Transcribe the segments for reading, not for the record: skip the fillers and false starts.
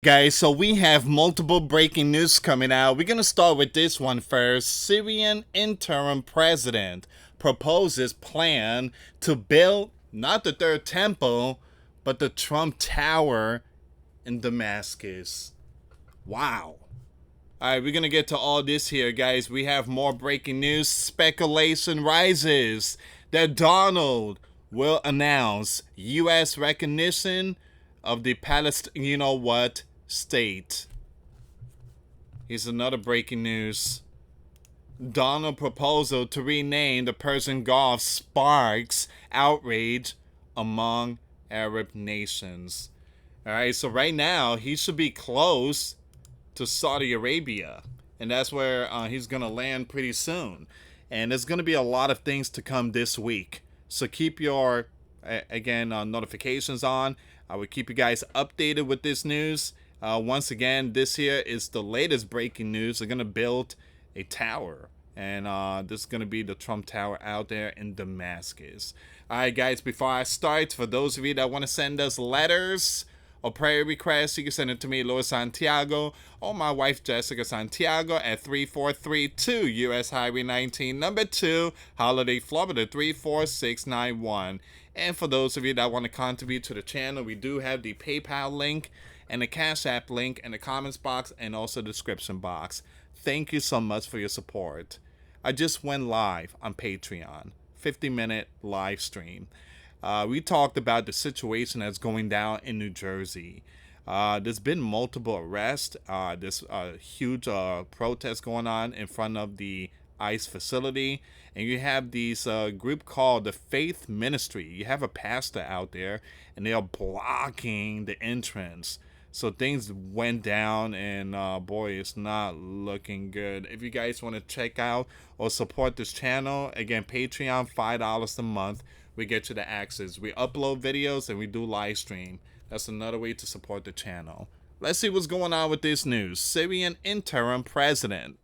Guys, so we have multiple breaking news coming out. We're going to start with this one first. Syrian interim president proposes plan to build not the third temple, but the Trump Tower in Damascus. Wow. All right, we're going to get to all this here, guys. We have more breaking news. Speculation rises that Donald will announce U.S. recognition of the Palestine, state. Here's another breaking news. Donald proposal to rename the Persian Gulf sparks outrage among Arab nations. All right, so right now he should be close to Saudi Arabia, and that's where he's gonna land pretty soon. And there's gonna be a lot of things to come this week, so keep your notifications on. I will keep you guys updated with this news. Once again, this here is the latest breaking news. They're gonna build a tower, and this is gonna be the Trump Tower out there in Damascus. All right, guys. Before I start, for those of you that want to send us letters or prayer requests, you can send it to me, US Santiago, or my wife, Jessica Santiago, at 3432 US Highway 19, number 2, Holiday, Florida, 34691. And for those of you that want to contribute to the channel, we do have the PayPal link and the Cash App link in the comments box and also the description box. Thank you so much for your support. I just went live on Patreon, 50-minute live stream. We talked about the situation that's going down in New Jersey. There's been multiple arrests. There's a huge protest going on in front of the ICE facility. And you have these group called the Faith Ministry. You have a pastor out there, and they are blocking the entrance. So things went down, and boy, it's not looking good. If you guys want to check out or support this channel, again, Patreon, $5 a month. We get you the access. We upload videos and we do live stream. That's another way to support the channel. Let's see what's going on with this news. Syrian interim president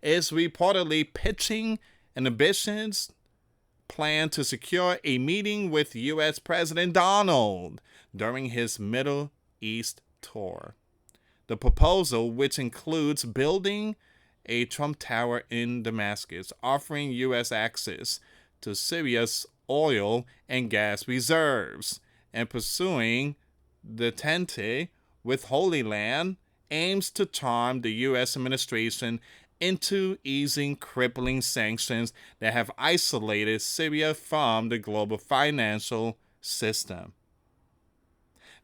is reportedly pitching an ambitious plan to secure a meeting with U.S. President Donald during his Middle East tour. The proposal, which includes building a Trump Tower in Damascus, offering U.S. access to Syria's oil and gas reserves, and pursuing the Tente with Holy Land, aims to charm the U.S. administration into easing crippling sanctions that have isolated Syria from the global financial system.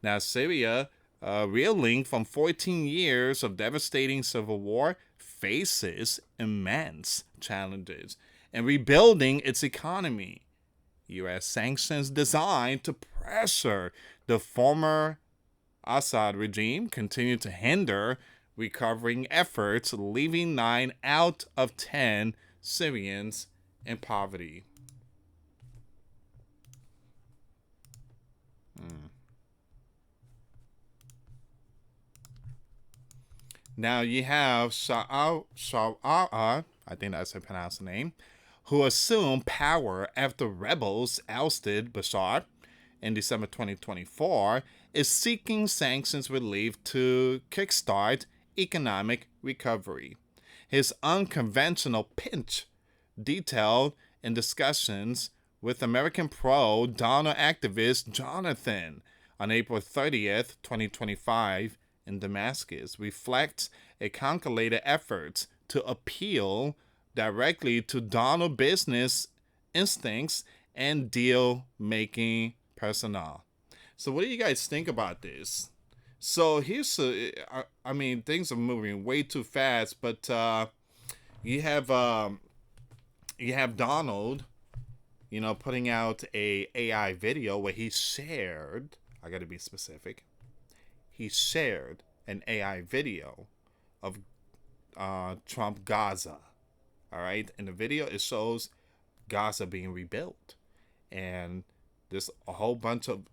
Now, Syria, reeling from 14 years of devastating civil war, faces immense challenges in rebuilding its economy. U.S. sanctions designed to pressure the former Assad regime continue to hinder recovering efforts, leaving 9 out of 10 Syrians in poverty. Now you have Sha'ar, I think that's how you pronounce the name, who assumed power after rebels ousted Bashar in December 2024, is seeking sanctions relief to kickstart economic recovery. His unconventional pitch, detailed in discussions with American pro-Donald activist Jonathan on April 30th, 2025 in Damascus, reflects a calculated effort to appeal directly to Donald business instincts and deal-making personnel. So what do you guys think about this? So here's, things are moving way too fast, but you have Donald, putting out a AI video where he shared, I got to be specific, he shared an AI video of Trump Gaza. All right. In the video, it shows Gaza being rebuilt. And there's a whole bunch of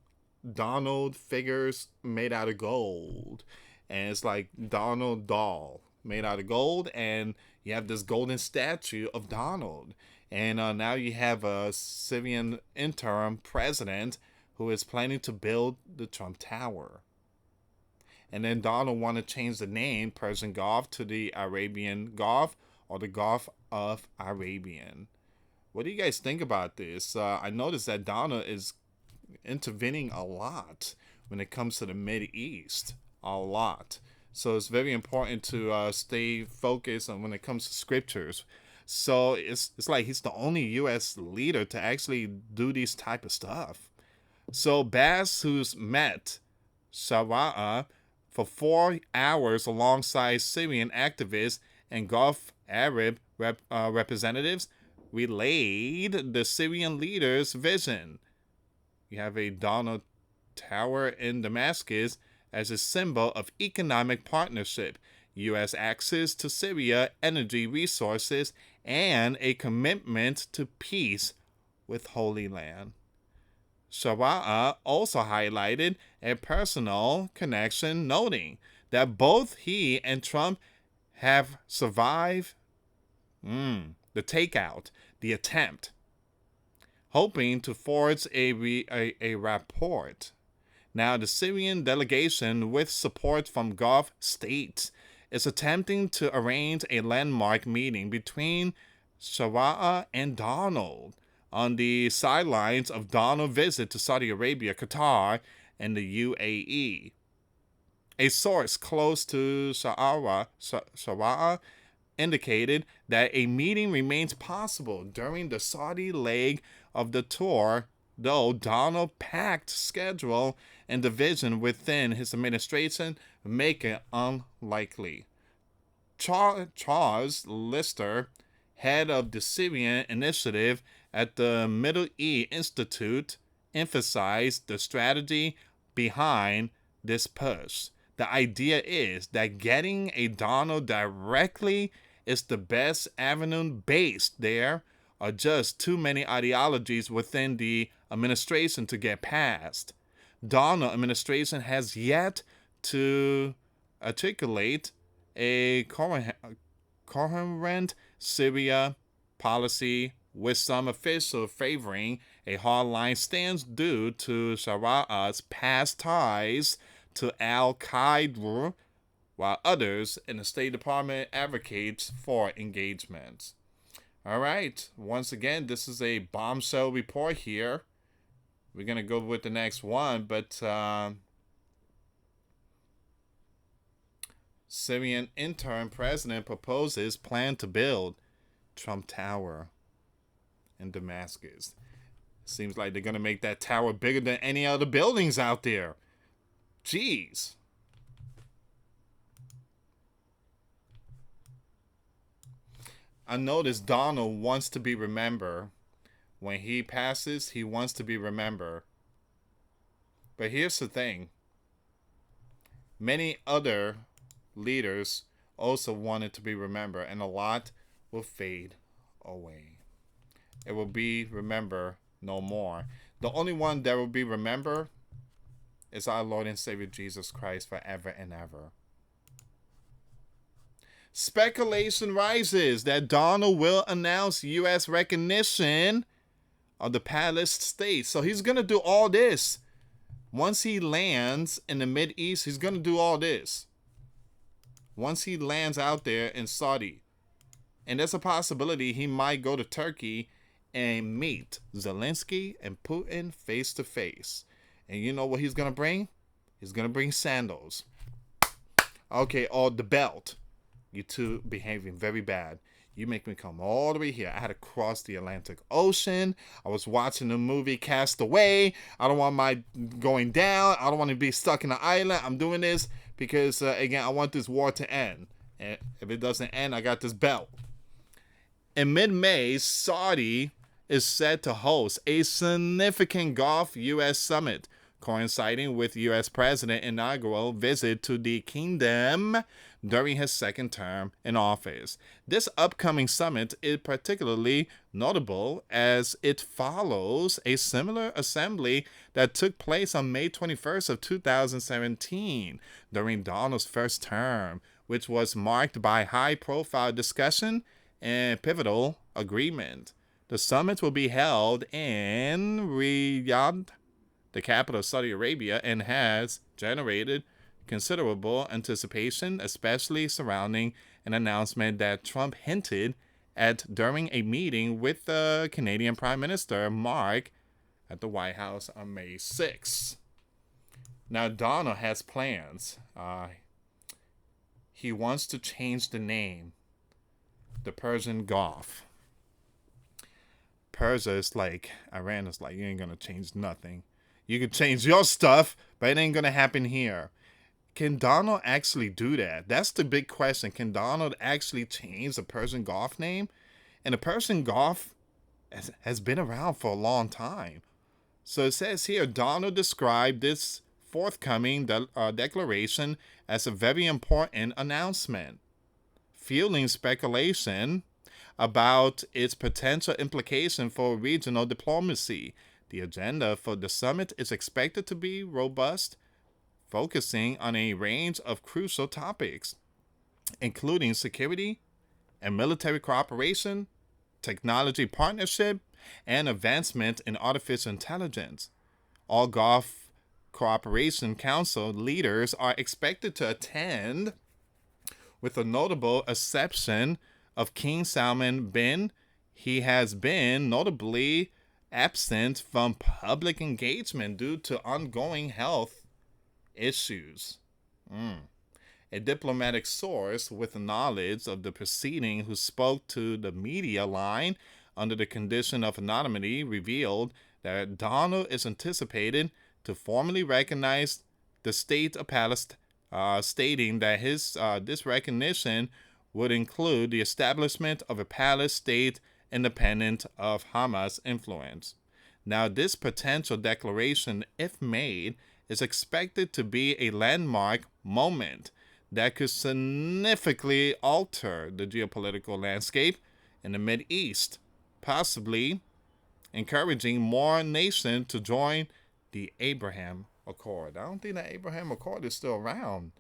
Donald figures made out of gold. And it's like Donald doll made out of gold. And you have this golden statue of Donald. And now you have a Syrian interim president who is planning to build the Trump Tower. And then Donald want to change the name Persian Gulf to the Arabian Gulf or the Gulf of Arabian. What do you guys think about this? I noticed that Donald is intervening a lot when it comes to the Mid East. A lot. So it's very important to stay focused on when it comes to scriptures. So it's like he's the only U.S. leader to actually do these type of stuff. So Bass, who's met Shawaa for 4 hours alongside Syrian activists and Gulf Arab representatives, relayed the Syrian leader's vision. You have a Donald Tower in Damascus as a symbol of economic partnership, U.S. access to Syria energy resources, and a commitment to peace with Holy Land. Shawaa also highlighted a personal connection, noting that both he and Trump have survived the takeout, the attempt, hoping to forge a rapport. Now, the Syrian delegation, with support from Gulf states, is attempting to arrange a landmark meeting between Shawaa and Donald on the sidelines of Donald's visit to Saudi Arabia, Qatar, and the UAE. A source close to Shawaa indicated that a meeting remains possible during the Saudi leg of the tour, though Donald's packed schedule and division within his administration make it unlikely. Charles Lister, head of the Syrian initiative at the Middle East Institute, emphasized the strategy behind this push. The idea is that getting a Donald directly is the best avenue. Based there are just too many ideologies within the administration to get past. Donald administration has yet to articulate a coherent Syria policy, with some officials favoring a hardline stance due to Shawaa's past ties to al-Qaeda, while others in the State Department advocates for engagement. All right, once again, this is a bombshell report here. We're going to go with the next one, but Syrian interim president proposes plan to build Trump Tower in Damascus. Seems like they're going to make that tower bigger than any other buildings out there. Jeez. I noticed Donald wants to be remembered. When he passes, he wants to be remembered. But here's the thing. Many other leaders also wanted to be remembered, and a lot will fade away. It will be remembered no more. The only one that will be remembered is our Lord and Savior Jesus Christ forever and ever. Speculation rises that Donald will announce U.S. recognition of the Palestine state. So he's going to do all this. Once he lands in the Mideast, he's going to do all this. Once he lands out there in Saudi. And there's a possibility he might go to Turkey and meet Zelensky and Putin face to face. And you know what he's going to bring? He's going to bring sandals. Okay, or the belt. You two behaving very bad. You make me come all the way here. I had to cross the Atlantic Ocean. I was watching the movie Cast Away. I don't want my going down. I don't want to be stuck in the island. I'm doing this because, again, I want this war to end. And if it doesn't end, I got this belt. In mid-May, Saudi is set to host a significant Gulf U.S. summit, coinciding with U.S. President's inaugural visit to the kingdom during his second term in office. This upcoming summit is particularly notable as it follows a similar assembly that took place on May 21st of 2017 during Donald's first term, which was marked by high-profile discussion and pivotal agreement. The summit will be held in Riyadh, the capital of Saudi Arabia, and has generated considerable anticipation, especially surrounding an announcement that Trump hinted at during a meeting with the Canadian Prime Minister Mark at the White House on May 6th. Now, Donald has plans. He wants to change the name, the Persian Gulf. Persia is like, Iran is like, you ain't gonna change nothing. You can change your stuff, but it ain't gonna happen here. Can Donald actually do that? That's the big question. Can Donald actually change the Persian Gulf name? And the Persian Gulf has been around for a long time. So it says here, Donald described this forthcoming declaration as a very important announcement, fueling speculation about its potential implication for regional diplomacy. The agenda for the summit is expected to be robust, focusing on a range of crucial topics, including security and military cooperation, technology partnership, and advancement in artificial intelligence. All Gulf Cooperation Council leaders are expected to attend, with a notable exception of King Salman bin. He has been notably absent from public engagement due to ongoing health issues. A diplomatic source with knowledge of the proceeding who spoke to the media line under the condition of anonymity revealed that Donald is anticipated to formally recognize the state of Palestine, stating that this recognition would include the establishment of a Palestine state independent of Hamas influence. Now, this potential declaration, if made, is expected to be a landmark moment that could significantly alter the geopolitical landscape in the Mideast, possibly encouraging more nations to join the Abraham Accord. I don't think the Abraham Accord is still around.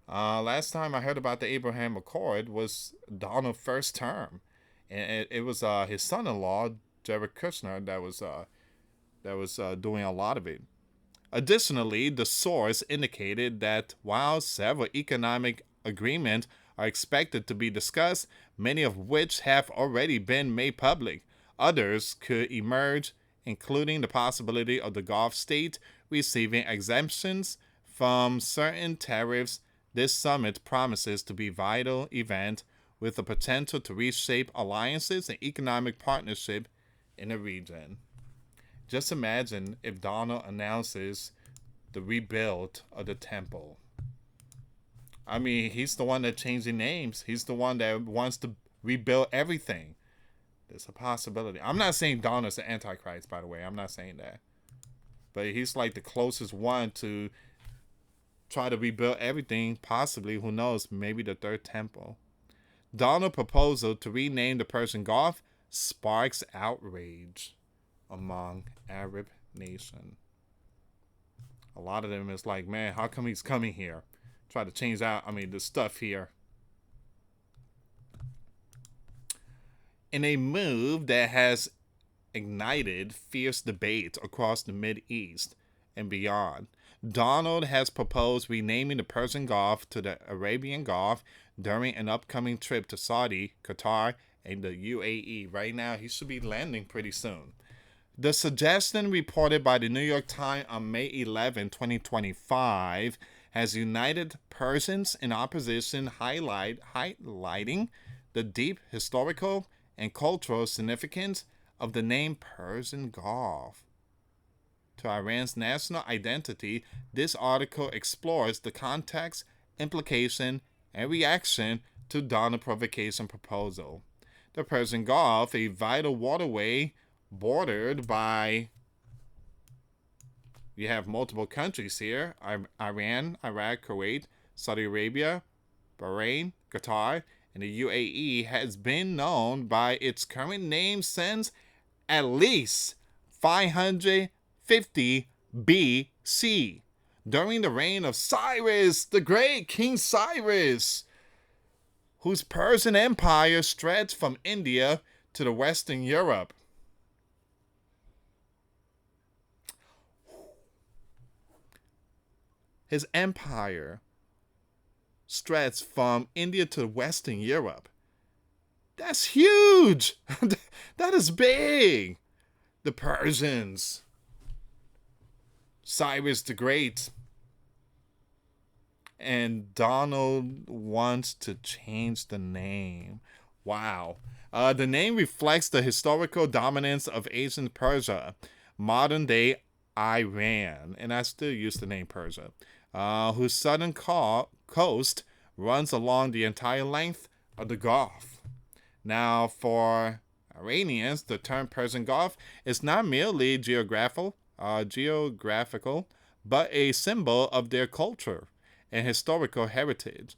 Last time I heard about the Abraham Accord was Donald's first term, and it was his son-in-law Jared Kushner that was doing a lot of it. Additionally, the source indicated that while several economic agreements are expected to be discussed, many of which have already been made public, others could emerge, including the possibility of the Gulf state receiving exemptions from certain tariffs. This summit promises to be a vital event with the potential to reshape alliances and economic partnership in the region. Just imagine if Donald announces the rebuild of the temple. I mean, he's the one that changed the names. He's the one that wants to rebuild everything. There's a possibility. I'm not saying Donald's the Antichrist, by the way. I'm not saying that. But he's like the closest one to try to rebuild everything, possibly, who knows, maybe the third temple. Donald's proposal to rename the Persian Gulf sparks outrage among Arab nations. A lot of them is like, man, how come he's coming here? Try to change out, the stuff here. In a move that has ignited fierce debate across the Mideast and beyond, Donald has proposed renaming the Persian Gulf to the Arabian Gulf during an upcoming trip to Saudi, Qatar, and the UAE. Right now, he should be landing pretty soon. The suggestion, reported by the New York Times on May 11, 2025, has united Persians in opposition, highlighting the deep historical and cultural significance of the name Persian Gulf. To Iran's national identity, this article explores the context, implication, and reaction to Donald's provocation proposal. The Persian Gulf, a vital waterway bordered by, you have multiple countries here: Iran, Iraq, Kuwait, Saudi Arabia, Bahrain, Qatar, and the UAE, has been known by its current name since at least 550 BC, during the reign of Cyrus the Great, King Cyrus, whose Persian Empire stretched from India to the Western Europe. His empire stretch from India to Western Europe. That's huge. That is big. The Persians, Cyrus the Great, and Donald wants to change the name. Wow. The name reflects the historical dominance of ancient Persia, modern day Iran, and I still use the name Persia, whose southern coast runs along the entire length of the Gulf. Now, for Iranians, the term Persian Gulf is not merely geographical, but a symbol of their culture and historical heritage,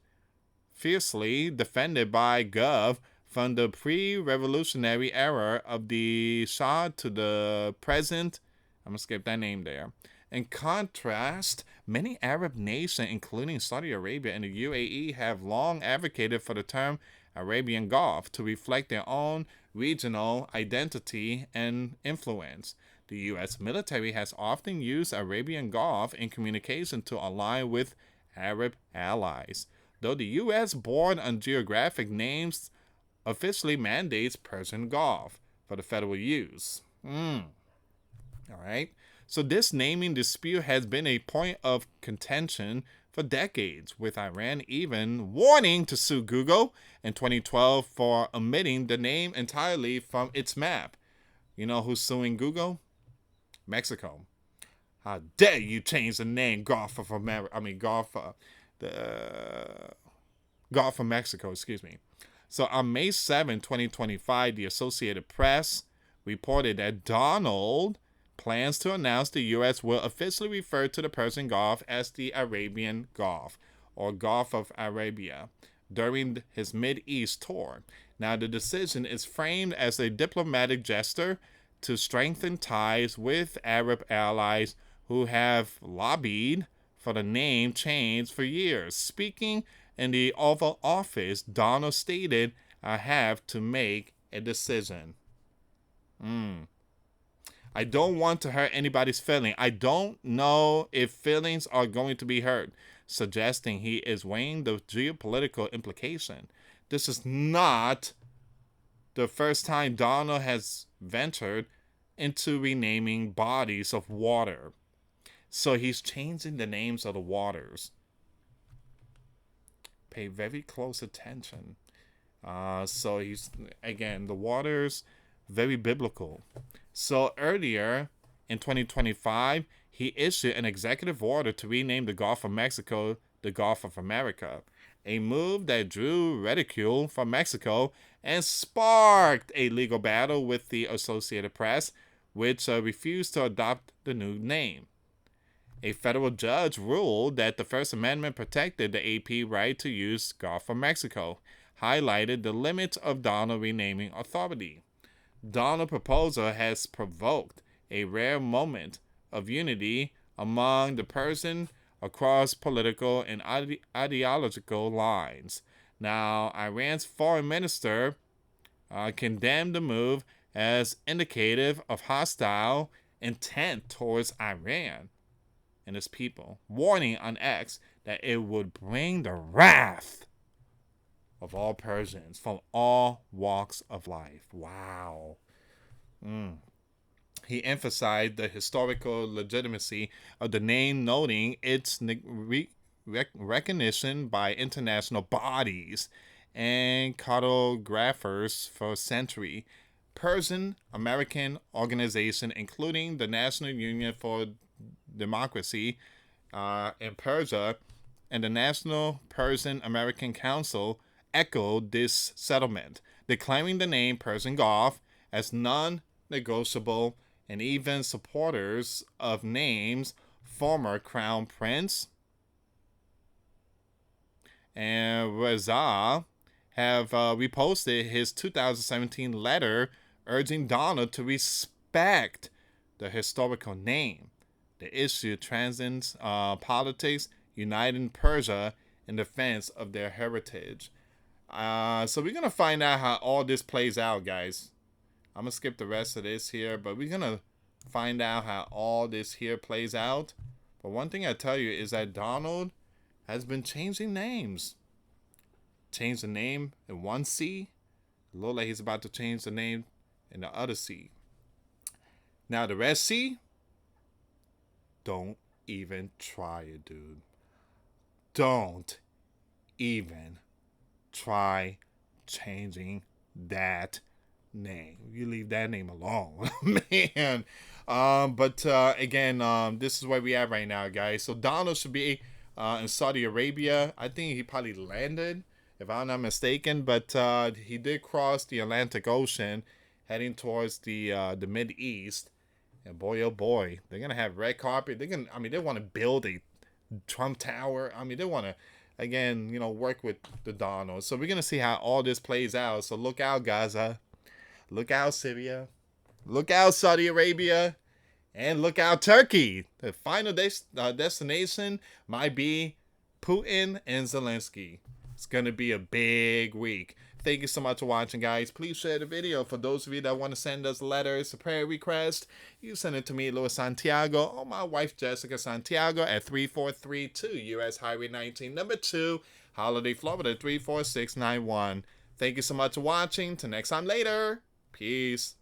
fiercely defended by Gov from the pre-revolutionary era of the Shah to the present. I'm going to skip that name there. In contrast, many Arab nations, including Saudi Arabia and the UAE, have long advocated for the term Arabian Gulf to reflect their own regional identity and influence. The U.S. military has often used Arabian Gulf in communication to align with Arab allies, though the U.S. Board on Geographic Names officially mandates Persian Gulf for the federal use. All right. So this naming dispute has been a point of contention for decades, with Iran even warning to sue Google in 2012 for omitting the name entirely from its map. You know who's suing Google? Mexico. How dare you change the name Gulf of America? Gulf of Mexico. Excuse me. So on May 7, 2025, the Associated Press reported that Donald plans to announce the U.S. will officially refer to the Persian Gulf as the Arabian Gulf, or Gulf of Arabia, during his Mideast tour. Now, the decision is framed as a diplomatic gesture to strengthen ties with Arab allies who have lobbied for the name change for years. Speaking in the Oval Office, Donald stated, "I have to make a decision. I don't want to hurt anybody's feeling. I don't know if feelings are going to be hurt," suggesting he is weighing the geopolitical implication. This is not the first time Donald has ventured into renaming bodies of water. So he's changing the names of the waters. Pay very close attention. So he's, again, the waters, very biblical. So earlier in 2025, he issued an executive order to rename the Gulf of Mexico the Gulf of America, a move that drew ridicule from Mexico and sparked a legal battle with the Associated Press, which refused to adopt the new name. A federal judge ruled that the First Amendment protected the AP right to use Gulf of Mexico, highlighted the limits of Donald renaming authority. Donald's proposal has provoked a rare moment of unity among the Persians across political and ideological lines. Now, Iran's foreign minister condemned the move as indicative of hostile intent towards Iran and its people, warning on X that it would bring the wrath of all Persians from all walks of life. Wow. He emphasized the historical legitimacy of the name, noting its recognition by international bodies and cartographers for centuries. Persian American organizations, including the National Union for Democracy in Persia and the National Persian American Council, echoed this settlement, declaring the name Persian Gulf as non-negotiable, and even supporters of names former Crown Prince and Reza have reposted his 2017 letter urging Donald to respect the historical name. The issue transcends politics, uniting Persia in defense of their heritage. So we're going to find out how all this plays out, guys. I'm going to skip the rest of this here, but we're going to find out how all this here plays out. But one thing I tell you is that Donald has been changing names. change the name in one sea. It looks like he's about to change the name in the other sea. Now the Red Sea, don't even try it, dude. Don't even try changing that name. You leave that name alone, man. But again, this is where we at right now, guys. So Donald should be in Saudi Arabia. I think he probably landed, if I'm not mistaken. But he did cross the Atlantic Ocean, heading towards the Mid East. And boy, oh boy, they're gonna have red carpet. I mean, they want to build a Trump Tower. I mean, they want to, again, work with the Donald. So we're gonna see how all this plays out. So look out, Gaza. Look out, Syria. Look out, Saudi Arabia. And look out, Turkey. The final destination might be Putin and Zelensky. It's going to be a big week. Thank you so much for watching, guys. Please share the video. For those of you that want to send us letters, a prayer request, you send it to me, US Santiago, or my wife, Jessica Santiago, at 3432 US Highway 19, number 2, Holiday, Florida, 34691. Thank you so much for watching. Till next time later. Peace.